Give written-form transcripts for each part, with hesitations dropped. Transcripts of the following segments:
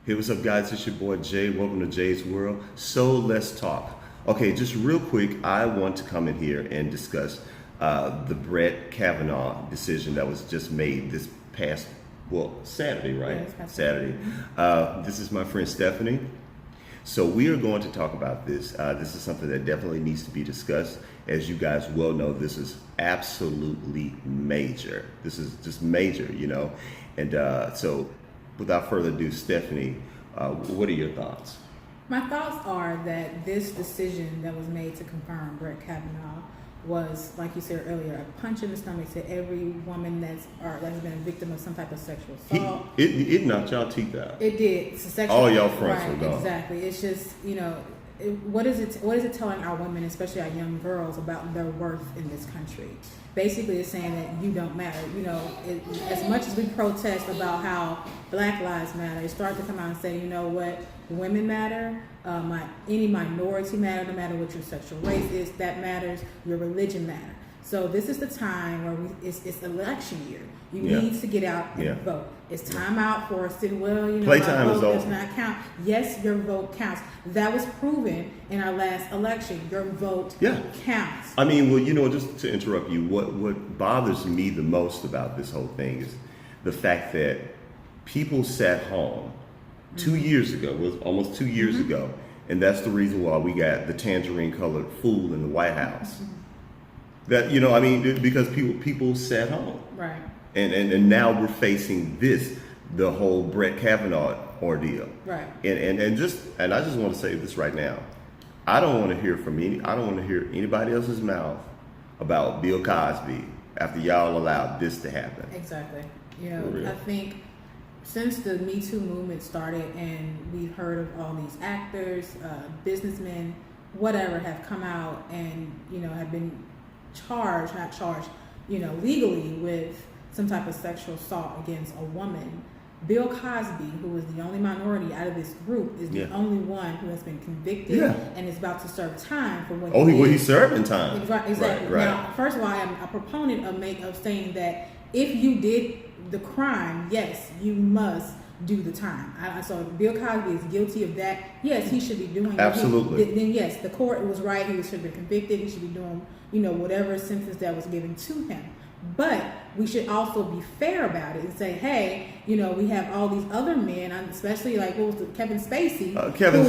Hey, what's up, guys? It's your boy Jay. Welcome to Jay's World. So let's talk. Okay, just real quick, I want to come in here and discuss the Brett Kavanaugh decision that was just made this past, Saturday, right? Yeah, it's past Saturday. This is my friend Stephanie. So we are going to talk about this. This is something that definitely needs to be discussed. As you guys well know, this is absolutely major. This is just major, you know. And so without further ado, Stephanie, what are your thoughts? My thoughts are that this decision that was made to confirm Brett Kavanaugh was, like you said earlier, a punch in the stomach to every woman that's been a victim of some type of sexual assault. It knocked y'all teeth out. It did. It's a sexual. All y'all fronts right, were gone. Exactly. It's just, what is it telling our women, especially our young girls, about their worth in this country? Basically, it's saying that you don't matter. As much as we protest about how Black Lives Matter, it starts to come out and say, you know what, women matter, any minority matter, no matter what your sexual race is, that matters, your religion matters. So this is the time where it's election year. You need to get out and vote. It's time out for us to, playtime is over. Does not count. Yes, your vote counts. That was proven in our last election. Your vote counts. I mean, just to interrupt you, what bothers me the most about this whole thing is the fact that people sat home 2 years ago, was almost 2 years ago, and that's the reason why we got the tangerine colored fool in the White House. That, because people sat home. Right. And now we're facing the whole Brett Kavanaugh ordeal. Right. And I just want to say this right now. I don't want to hear anybody else's mouth about Bill Cosby after y'all allowed this to happen. Exactly. I think since the Me Too movement started and we've heard of all these actors, businessmen, whatever, have come out and, have been legally with some type of sexual assault against a woman. Bill Cosby, who is the only minority out of this group, is the only one who has been convicted and is about to serve time for what he did. He's serving time. Exactly. Right. Now, first of all, I am a proponent of saying that if you did the crime, yes, you must do the time. So if Bill Cosby is guilty of that, yes, he should be doing Absolutely. Then yes, the court was right. He should have been convicted. He should be doing, whatever sentence that was given to him. But we should also be fair about it and say, hey, we have all these other men, especially like Kevin Spacey. Kevin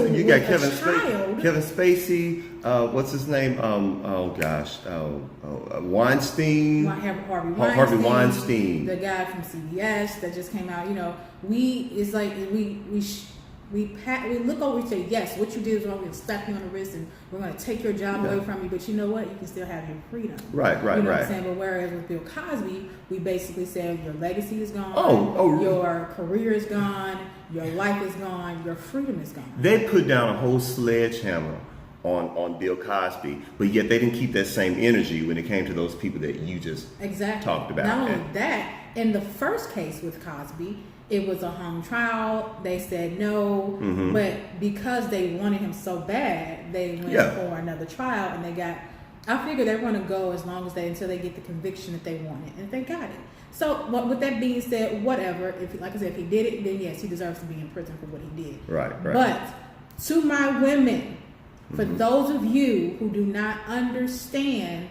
Spacey. What's his name? Weinstein. Harvey Weinstein. The guy from CBS that just came out. We look over and say, yes, what you did is wrong. We're going to slap you on the wrist and we're going to take your job away from you. But you know what? You can still have your freedom. Right. What I'm saying? But whereas with Bill Cosby, we basically said your legacy is gone. Your career is gone. Your life is gone. Your freedom is gone. They put down a whole sledgehammer on Bill Cosby, but yet they didn't keep that same energy when it came to those people that you just talked about. Not only that, in the first case with Cosby, it was a hung trial. They said no, but because they wanted him so bad, they went for another trial, and I figured they were going to go as long as until they get the conviction that they wanted, and they got it. So, with that being said, whatever. Like I said, if he did it, then yes, he deserves to be in prison for what he did. Right. But to my women, for those of you who do not understand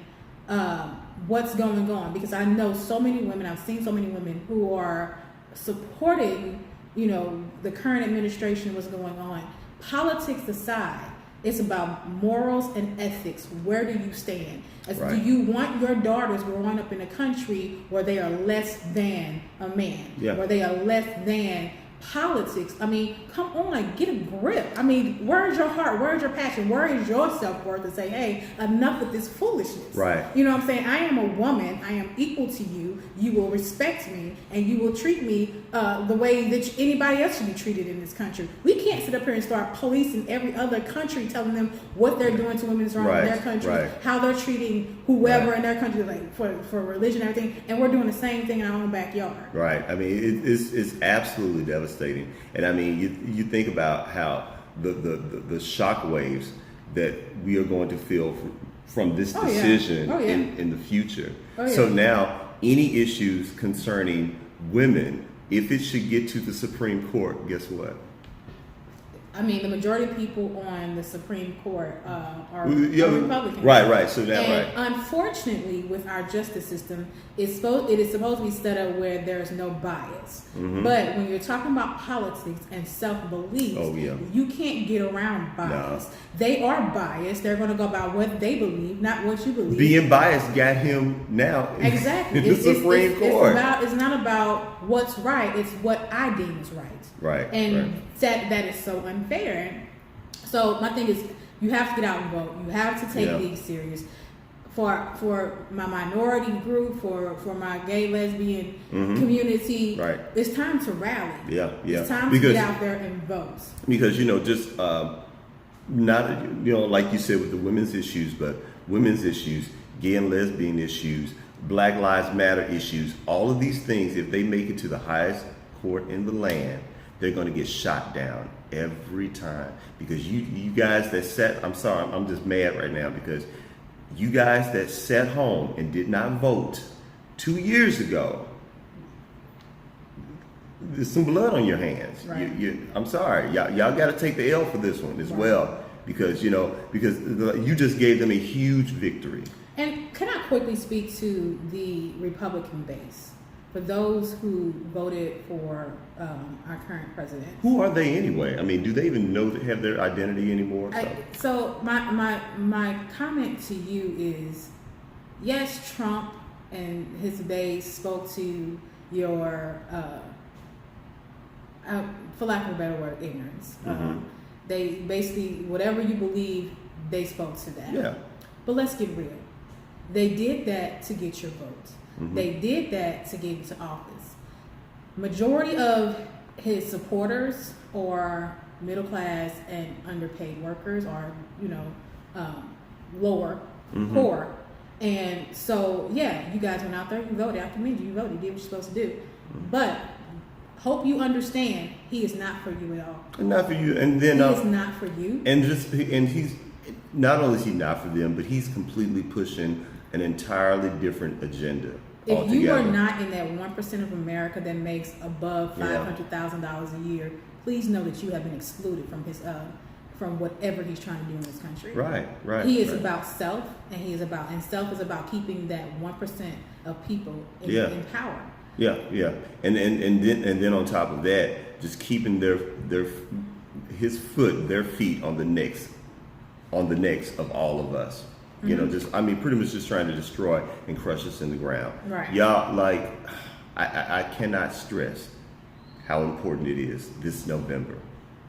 what's going on, because I know so many women, I've seen so many women who are supporting, the current administration, what's going on. Politics aside, it's about morals and ethics. Where do you stand? Do you want your daughters growing up in a country where they are less than a man, where they are less than politics? I mean, come on, get a grip. I mean, where is your heart? Where is your passion? Where is your self-worth to say, hey, enough with this foolishness? Right. You know what I'm saying? I am a woman. I am equal to you. You will respect me, and you will treat me the way that anybody else should be treated in this country. We can't sit up here and start policing every other country, telling them what they're doing to women is wrong in their country, how they're treating whoever in their country, like for religion and everything, and we're doing the same thing in our own backyard. Right. I mean, it's absolutely devastating. And I mean, you think about how the shock waves that we are going to feel from this decision in the future. So now, any issues concerning women, if it should get to the Supreme Court, guess what? I mean, the majority of people on the Supreme Court are Yeah, Republicans. Right. So that And right. unfortunately, with our justice system, it is supposed to be set up where there is no bias. But when you're talking about politics and self-belief, Oh, yeah. you can't get around bias. They are biased. They're going to go by what they believe, not what you believe. Being biased got him now Exactly. in the Supreme Court. It's not about what's right. It's what I deem is right. Right. And that is so unfair. So my thing is, you have to get out and vote. You have to take these serious. For my minority group, for my gay, lesbian community, Right. it's time to rally. Yeah. It's time to get out there and vote. Because just not like you said with the women's issues, but women's issues, gay and lesbian issues, Black Lives Matter issues, all of these things, if they make it to the highest court in the land, they're going to get shot down every time. Because you guys that I'm sorry, I'm just mad right now because you guys that sat home and did not vote 2 years ago, there's some blood on your hands. Right. I'm sorry, y'all got to take the L for this one as well, because you just gave them a huge victory. And can I quickly speak to the Republican base? For those who voted for our current president. Who are they anyway? I mean, do they even have their identity anymore? So my comment to you is, yes, Trump and his base spoke to your, for lack of a better word, ignorance. They basically, whatever you believe, they spoke to that. Yeah. But let's get real. They did that to get your vote. They did that to get into office. Majority of his supporters are middle class and underpaid workers, or lower, poor. And so, you guys went out there, you voted. I commend you. You voted. You did what you're supposed to do. But hope you understand, he is not for you at all. Not for you. And then he is not for you. And he's not only is he not for them, but he's completely pushing an entirely different agenda. If altogether. you are not in that 1% of America that makes above $500,000 a year, please know that you have been excluded from his from whatever he's trying to do in this country. Right. He is about self, and self is about keeping that 1% of people in power. Yeah. And then on top of that, just keeping their feet on the necks of all of us. Pretty much just trying to destroy and crush us in the ground. Right. Y'all, I cannot stress how important it is this November.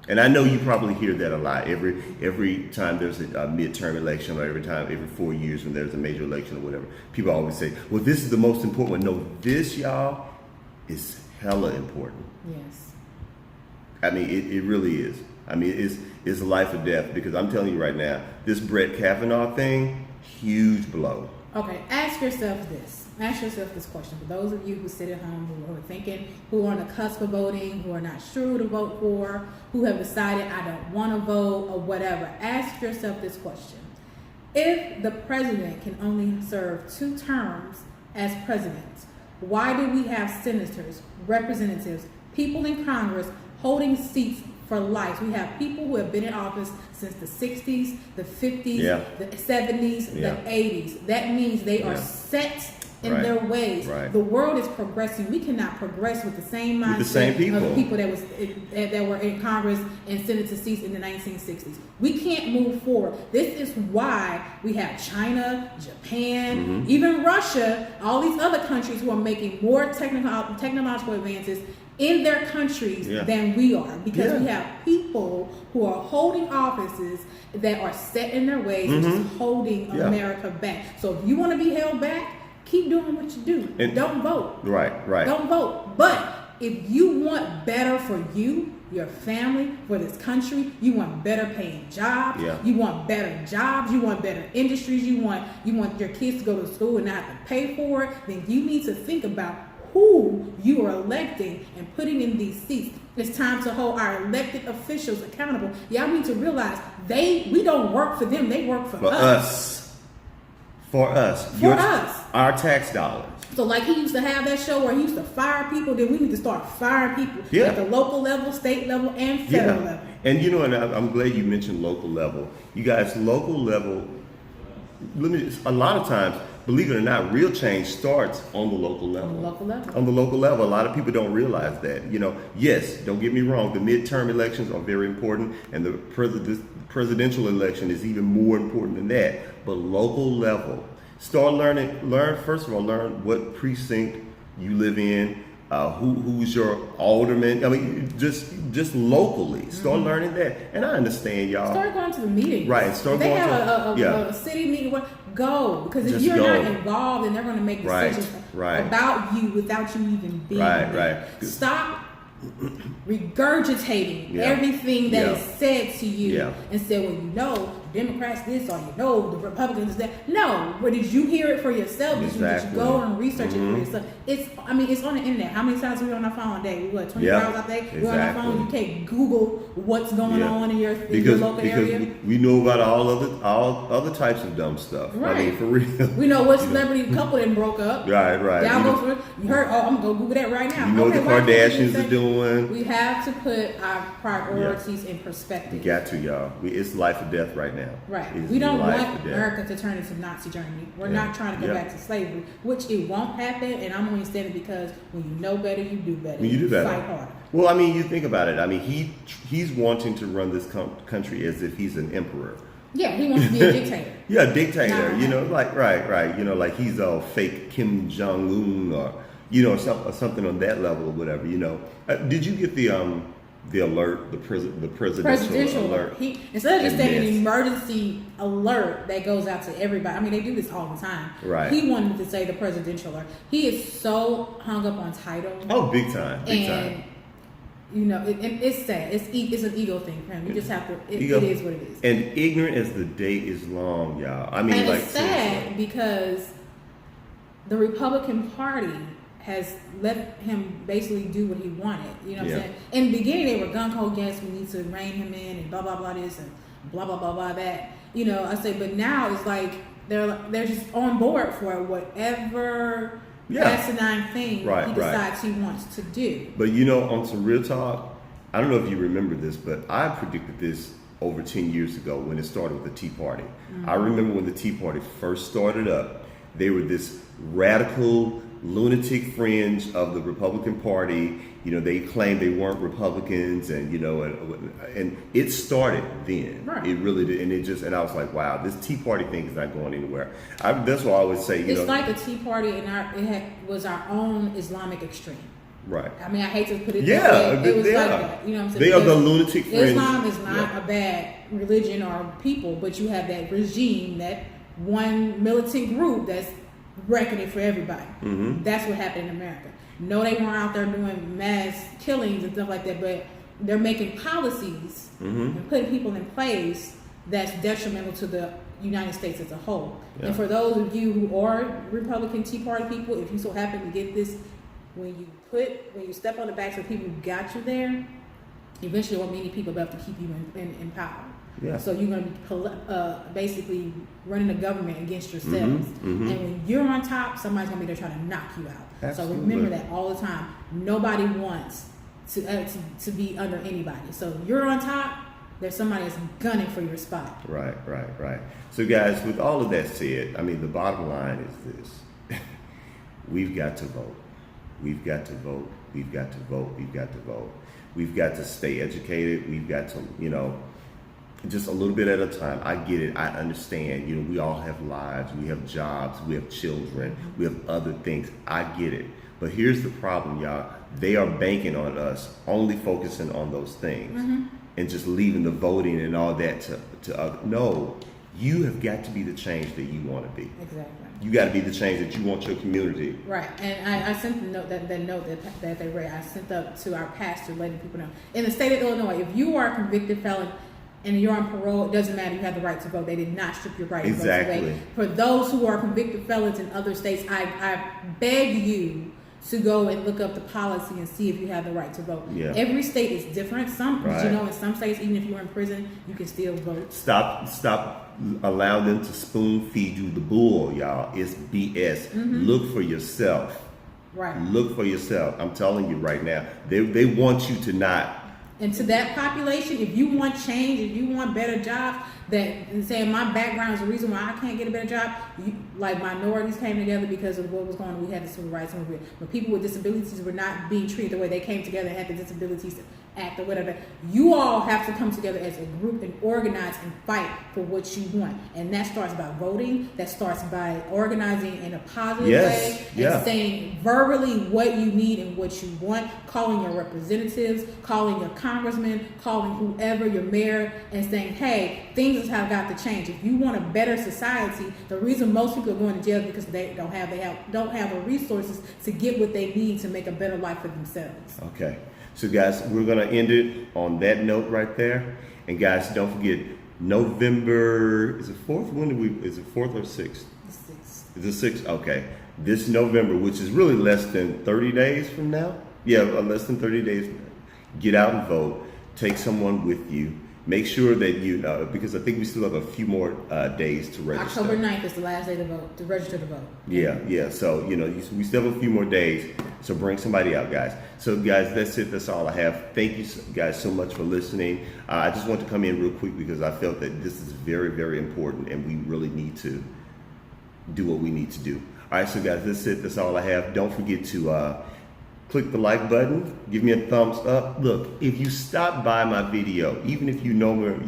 And I know you probably hear that a lot. Every time there's a midterm election, or every 4 years when there's a major election or whatever, people always say, well, this is the most important one. No, this, y'all, is hella important. Yes. I mean, it really is. I mean, it's life or death, because I'm telling you right now, this Brett Kavanaugh thing, huge blow. Okay, ask yourself this question. For those of you who sit at home, who are thinking, who are on the cusp of voting, who are not sure who to vote for, who have decided I don't want to vote or whatever, ask yourself this question. If the president can only serve 2 terms as president, why do we have senators, representatives, people in Congress holding seats for life? We have people who have been in office since the 60s, the 50s, the 70s, the 80s. That means they are set in their ways. Right. The world is progressing. We cannot progress with the same mindset of people that were in Congress and Senate seats in the 1960s. We can't move forward. This is why we have China, Japan, even Russia, all these other countries who are making more technological advances in their countries than we are, because we have people who are holding offices that are set in their ways, and just holding America back. So if you want to be held back, keep doing what you do. And don't vote. Right. Don't vote. But if you want better for you, your family, for this country, you want better paying jobs, you want better jobs, you want better industries, you want your kids to go to school and not have to pay for it, then you need to think about who you are electing and putting in these seats. It's time to hold our elected officials accountable. Y'all need to realize we don't work for them, they work for us. For us. For us. Our tax dollars. So like he used to have that show where he used to fire people, then we need to start firing people Yeah. at the local level, state level, and federal level. And you know, and I'm glad you mentioned local level. You guys, local level, a lot of times, believe it or not, real change starts on the local level. On the local level. On the local level. A lot of people don't realize that. You know, yes, don't get me wrong, the midterm elections are very important, and the presidential election is even more important than that. But local level. First of all, learn what precinct you live in, who's your alderman. I mean, just locally, start learning that. And I understand, y'all. Start going to the meetings. Right. Start going to a city meeting. Go, because if you're not involved, then they're going to make decisions about you without you even being there. Right. Stop regurgitating everything that is said to you and say, well, you know, Democrats this, or you know, the Republicans that. No, but did you hear it for yourself? Did you go and research it for yourself? It's on the internet. How many times are we on our phone a day? 24 hours a day? We're on our phone. You can't Google what's going on in your local area. Because we know about all other types of dumb stuff. Right. I mean, for real. We know what celebrity couple that broke up. Right. Y'all go for it. You heard? Oh, I'm gonna go Google that right now. You know what the Kardashians are doing. We have to put our priorities in perspective. You got to, y'all. It's life or death right now. Right. We don't want America to turn into Nazi Germany. We're not trying to go back to slavery, which it won't happen. And I'm only saying it because when you know better, you do better. When you do better. Fight harder. Well, I mean, you think about it. I mean, he's wanting to run this country as if he's an emperor. Yeah, he wants to be a dictator. Yeah, dictator. You know, like right. You know, like he's a fake Kim Jong-un or something on that level or whatever. You know, did you get the alert, the presidential alert? Instead of just saying an emergency alert that goes out to everybody. I mean, they do this all the time. Right. He wanted to say the presidential alert. He is so hung up on titles. Oh, big time. You know, it's sad. It's an ego thing for him. You just have to. It is what it is. And ignorant as the day is long, y'all. I mean, and like it's sad seriously. because the Republican Party has let him basically do what he wanted. You know what I'm saying? In the beginning, they were gung-ho, yes, we need to rein him in and blah, blah, blah this and blah, blah, blah, blah that. You know, I say, but now it's like they're just on board for whatever asinine thing he decides he wants to do. But you know, on some real talk, I don't know if you remember this, but I predicted this over 10 years ago when it started with the Tea Party. Mm-hmm. I remember when the Tea Party first started up, they were this radical lunatic fringe of the Republican Party. You know, they claimed they weren't Republicans, and and it started then. Right. It really did, and I was like, wow, this Tea Party thing is not going anywhere. That's why I always say, it's like the Tea Party, and was our own Islamic extreme. Right. I mean, I hate to put it that way. It was like that. You know what I'm saying? They are the lunatic fringe. Islam is not a bad religion or people, but you have that regime, that one militant group that's reckoning for everybody. Mm-hmm. That's what happened in America. No, they weren't out there doing mass killings and stuff like that, but they're making policies and putting people in place that's detrimental to the United States as a whole. Yeah. And for those of you who are Republican Tea Party people, if you so happen to get this, when you step on the backs of people who got you there, eventually there won't be any people left to keep you in power. Yeah. So you're going to be basically running the government against yourselves. Mm-hmm. And when you're on top, somebody's going to be there trying to knock you out. Absolutely. So remember that all the time. Nobody wants to be under anybody. So if you're on top, there's somebody that's gunning for your spot. Right. So guys, with all of that said, I mean, the bottom line is this. We've got to vote. We've got to vote. We've got to vote. We've got to vote. We've got to stay educated. We've got to, just a little bit at a time. I get it. I understand. We all have lives. We have jobs. We have children. We have other things. I get it. But here's the problem, y'all. They are banking on us only focusing on those things and just leaving the voting and all that to others. No, you have got to be the change that you want to be. Exactly. You got to be the change that you want your community. Right. And I sent the note that they read. I sent up to our pastor letting people know. In the state of Illinois, if you are a convicted felon and you're on parole, it doesn't matter. You have the right to vote. They did not strip your right to vote away. For those who are convicted felons in other states, I beg you to go and look up the policy and see if you have the right to vote. Yeah. Every state is different. Right. You know, in some states, even if you're in prison, you can still vote. Stop allowing them to spoon feed you the bull, y'all. It's BS. Look for yourself. Right. Look for yourself. I'm telling you right now. They want you to not. And to that population, if you want change, if you want better jobs, and saying my background is the reason why I can't get a better job, like minorities came together because of what was going on. We had the Civil Rights Movement. But people with disabilities were not being treated the way they came together and had the Disabilities Act or whatever. You all have to come together as a group and organize and fight for what you want. And that starts by voting. That starts by organizing in a positive way and saying verbally what you need and what you want, calling your representatives, calling your congressman, calling whoever, your mayor, and saying, hey, things have got to change. If you want a better society, the reason most people are going to jail is because they don't have the resources to get what they need to make a better life for themselves. Okay. So guys, we're going to end it on that note right there. And guys, don't forget, November, is it 4th? Is it 4th or 6th? The 6th. Is it 6th? Okay. This November, which is really less than 30 days from now. Yeah, less than 30 days. Get out and vote. Take someone with you. Make sure that you know, because I think we still have a few more days to register. October 9th is the last day to vote, to register to vote. Yeah. So, we still have a few more days. So bring somebody out, guys. So, guys, that's it. That's all I have. Thank you guys so much for listening. I just want to come in real quick because I felt that this is very, very important and we really need to do what we need to do. All right, so guys, that's it. That's all I have. Don't forget to click the like button. Give me a thumbs up. Look, if you stop by my video, even if you know where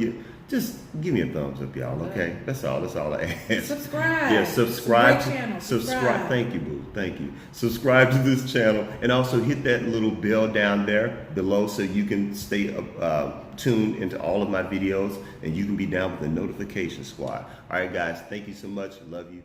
just give me a thumbs up, y'all. Okay, that's all I ask. Subscribe. Yeah, subscribe. Channel. Subscribe. Thank you, boo. Thank you. Subscribe to this channel, and also hit that little bell down there below so you can stay tuned into all of my videos, and you can be down with the notification squad. All right, guys. Thank you so much. Love you.